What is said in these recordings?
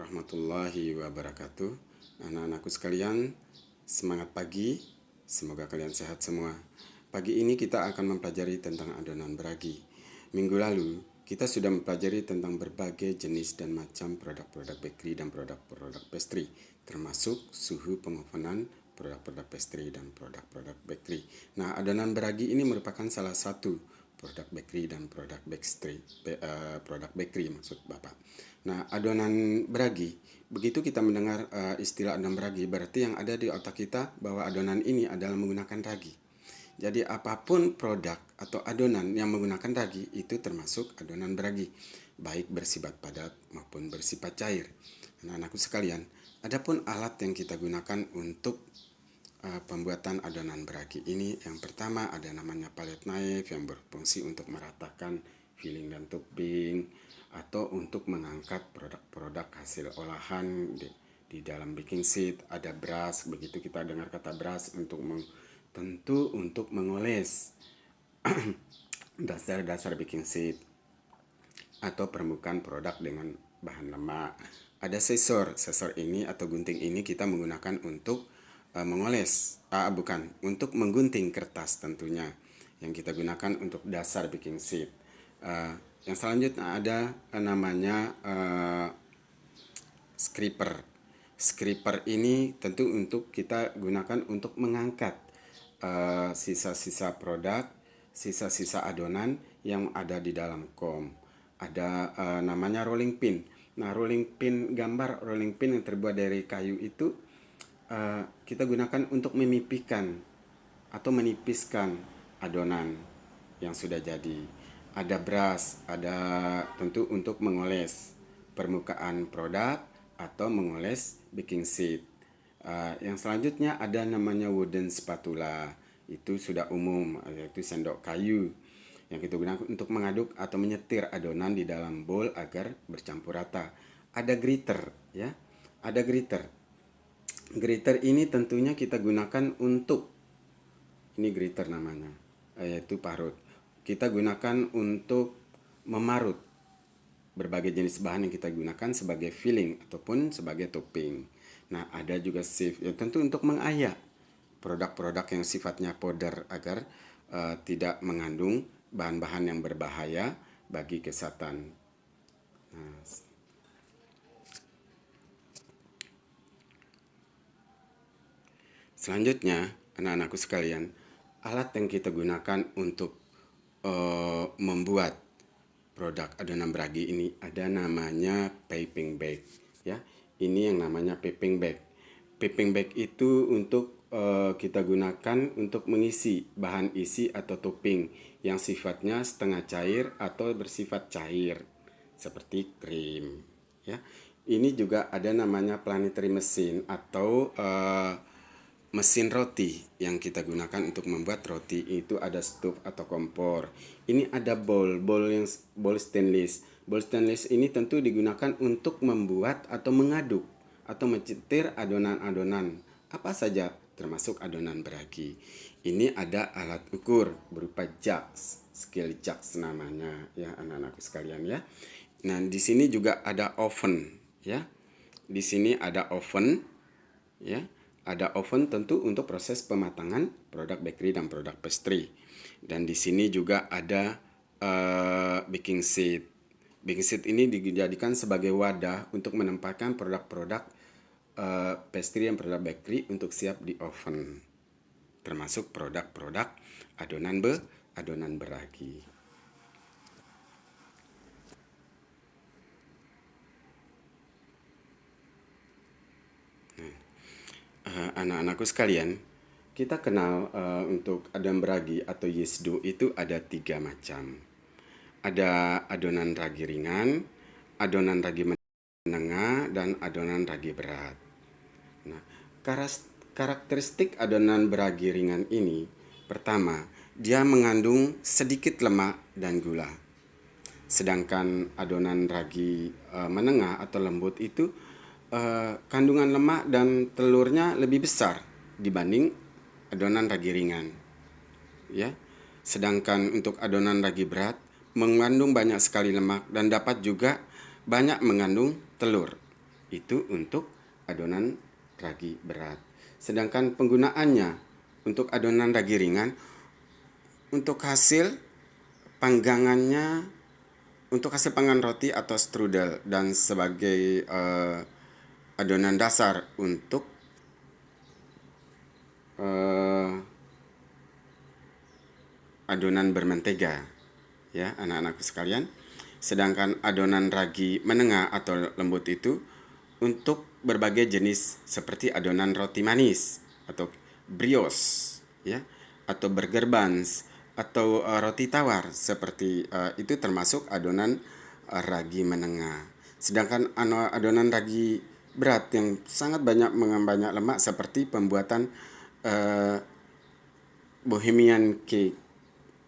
warahmatullahi wabarakatuh. Anak-anakku sekalian, semangat pagi. Semoga kalian sehat semua. Pagi ini kita akan mempelajari tentang adonan beragi. Minggu lalu, kita sudah mempelajari tentang berbagai jenis dan macam produk-produk bakery dan produk-produk pastry, termasuk suhu pengovenan produk-produk pastry dan produk-produk bakery. Nah, adonan beragi ini merupakan salah satu produk bakery dan produk bakery maksud Bapak. Nah, adonan beragi, begitu kita mendengar istilah adonan beragi, berarti yang ada di otak kita bahwa adonan ini adalah menggunakan ragi. Jadi apapun produk atau adonan yang menggunakan ragi itu termasuk adonan beragi, baik bersifat padat maupun bersifat cair. Nah, anakku sekalian, adapun alat yang kita gunakan untuk pembuatan adonan beragi ini, yang pertama ada namanya palette knife yang berfungsi untuk meratakan filling dan topping atau untuk mengangkat produk-produk hasil olahan di dalam baking sheet. Ada brush, begitu kita dengar kata brush, tentu untuk mengoles dasar-dasar baking sheet atau permukaan produk dengan bahan lemak. Ada scissor ini atau gunting ini kita menggunakan untuk untuk menggunting kertas tentunya, yang kita gunakan untuk dasar baking sheet. Yang selanjutnya ada namanya scraper. Scraper ini tentu untuk kita gunakan untuk mengangkat sisa-sisa produk, sisa-sisa adonan yang ada di dalam kom. Ada namanya rolling pin. Nah, gambar rolling pin yang terbuat dari kayu itu kita gunakan untuk memipihkan atau menipiskan adonan yang sudah jadi. Ada brush, ada tentu untuk mengoles permukaan produk atau mengoles baking sheet. Yang selanjutnya ada namanya wooden spatula. Itu sudah umum, yaitu sendok kayu yang kita gunakan untuk mengaduk atau menyetir adonan di dalam bowl agar bercampur rata. Ada grater, ya. Ada grater. Grater ini tentunya kita gunakan untuk, ini grater namanya, yaitu parut. Kita gunakan untuk memarut berbagai jenis bahan yang kita gunakan sebagai filling ataupun sebagai topping. Nah, ada juga sieve, ya, tentu untuk mengayak produk-produk yang sifatnya powder agar tidak mengandung bahan-bahan yang berbahaya bagi kesehatan. Nah, selanjutnya, anak-anakku sekalian, alat yang kita gunakan untuk membuat produk adonan beragi ini ada namanya piping bag, ya. Ini yang namanya piping bag. Piping bag itu untuk kita gunakan untuk mengisi bahan isi atau topping yang sifatnya setengah cair atau bersifat cair seperti krim, ya. Ini juga ada namanya planetary machine atau mesin roti yang kita gunakan untuk membuat roti. Itu ada stove atau kompor. Ini ada bowl stainless. Bowl stainless ini tentu digunakan untuk membuat atau mengaduk atau mencetir adonan-adonan apa saja, termasuk adonan beragi. Ini ada alat ukur berupa jugs, scale jugs namanya, ya anak-anakku sekalian, ya. Nah, di sini juga ada oven, ya. Di sini ada oven, ya. Ada oven tentu untuk proses pematangan produk bakery dan produk pastry. Dan di sini juga ada baking sheet. Baking sheet ini dijadikan sebagai wadah untuk menempatkan produk-produk pastry dan produk bakery untuk siap di oven. Termasuk produk-produk adonan beragi. Anak-anakku sekalian, kita kenal untuk adonan beragi atau yeast dough itu ada 3 macam. Ada adonan ragi ringan, adonan ragi menengah, dan adonan ragi berat. Nah, karakteristik adonan beragi ringan ini, pertama, dia mengandung sedikit lemak dan gula. Sedangkan adonan ragi menengah atau lembut itu kandungan lemak dan telurnya lebih besar dibanding adonan ragi ringan, ya. Sedangkan untuk adonan ragi berat mengandung banyak sekali lemak dan dapat juga banyak mengandung telur. Itu untuk adonan ragi berat. Sedangkan penggunaannya untuk adonan ragi ringan, untuk hasil panggangannya, untuk hasil panggangan roti atau strudel, dan sebagai adonan dasar untuk adonan bermentega, ya anak-anakku sekalian. Sedangkan adonan ragi menengah atau lembut itu untuk berbagai jenis seperti adonan roti manis atau brioche, ya, atau burger buns atau roti tawar seperti itu termasuk adonan ragi menengah. Sedangkan adonan ragi berat yang sangat banyak mengandung lemak seperti pembuatan Bohemian cake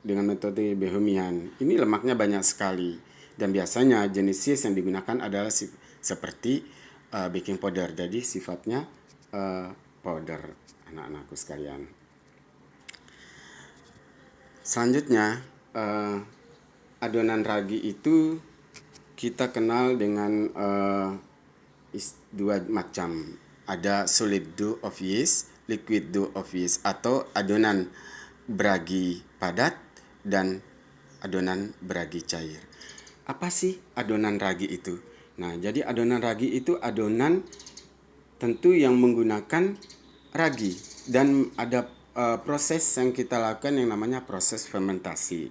dengan metode Bohemian. Ini lemaknya banyak sekali dan biasanya jenis yeast yang digunakan adalah seperti baking powder. Jadi sifatnya powder, anak-anakku sekalian. Selanjutnya adonan ragi itu kita kenal dengan dua macam. Ada solid dough of yeast, liquid dough of yeast, atau adonan beragi padat dan adonan beragi cair. Apa sih adonan ragi itu? Nah, jadi adonan ragi itu adonan tentu yang menggunakan ragi dan ada proses yang kita lakukan yang namanya proses fermentasi.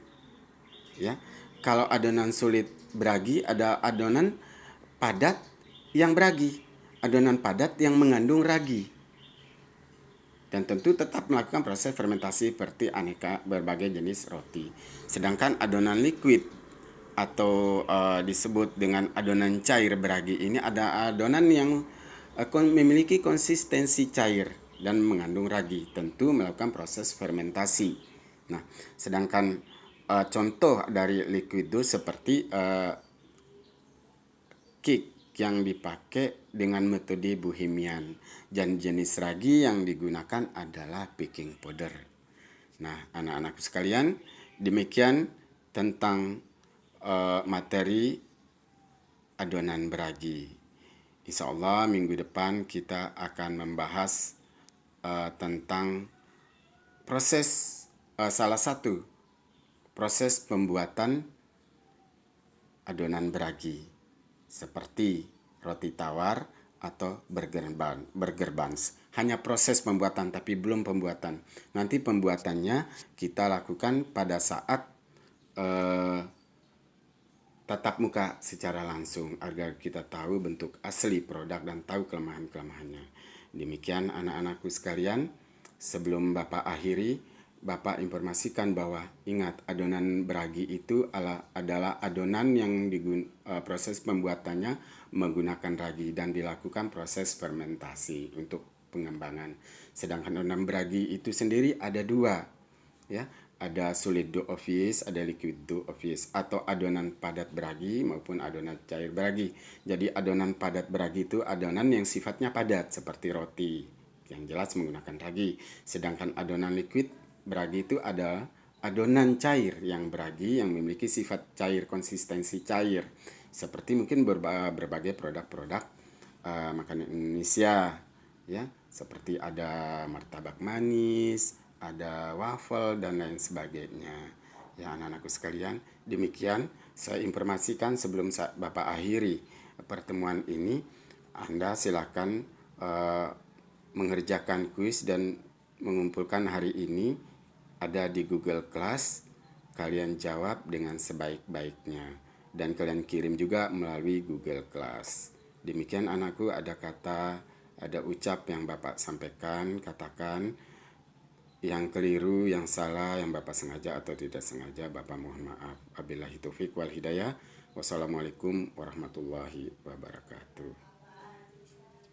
Ya. Kalau adonan sulit beragi, ada adonan padat yang beragi, adonan padat yang mengandung ragi. Dan tentu tetap melakukan proses fermentasi seperti aneka berbagai jenis roti. Sedangkan adonan liquid atau disebut dengan adonan cair beragi ini ada adonan yang memiliki konsistensi cair dan mengandung ragi, tentu melakukan proses fermentasi. Nah, sedangkan contoh dari liquid dough seperti cake yang dipakai dengan metode Bohemian, dan jenis ragi yang digunakan adalah baking powder. Nah, anak-anakku sekalian, demikian tentang materi adonan beragi. Insya Allah minggu depan kita akan membahas tentang proses salah satu proses pembuatan adonan beragi seperti roti tawar atau burger buns. Hanya proses pembuatan tapi belum pembuatan. Nanti pembuatannya kita lakukan pada saat tatap muka secara langsung agar kita tahu bentuk asli produk dan tahu kelemahan-kelemahannya. Demikian anak-anakku sekalian, sebelum Bapak akhiri, Bapak informasikan bahwa ingat adonan beragi itu adalah adonan yang proses pembuatannya menggunakan ragi dan dilakukan proses fermentasi untuk pengembangan. Sedangkan adonan beragi itu sendiri ada dua, ya. Ada solid dough of yeast, ada liquid dough of yeast, atau adonan padat beragi maupun adonan cair beragi. Jadi adonan padat beragi itu adonan yang sifatnya padat seperti roti, yang jelas menggunakan ragi. Sedangkan adonan liquid beragi itu ada adonan cair yang beragi yang memiliki sifat cair, konsistensi cair. Seperti mungkin berbagai produk-produk makanan Indonesia, ya, seperti ada martabak manis, ada waffle dan lain sebagainya. Ya anak-anakku sekalian, demikian saya informasikan sebelum Bapak akhiri pertemuan ini. Anda silakan mengerjakan kuis dan mengumpulkan hari ini ada di Google Class. Kalian jawab dengan sebaik-baiknya dan kalian kirim juga melalui Google Class. Demikian anakku, ada kata, ada ucap yang Bapak sampaikan, katakan. Yang keliru, yang salah, yang Bapak sengaja atau tidak sengaja, Bapak mohon maaf. Wabillahi taufiq wal hidayah. Wassalamualaikum warahmatullahi wabarakatuh.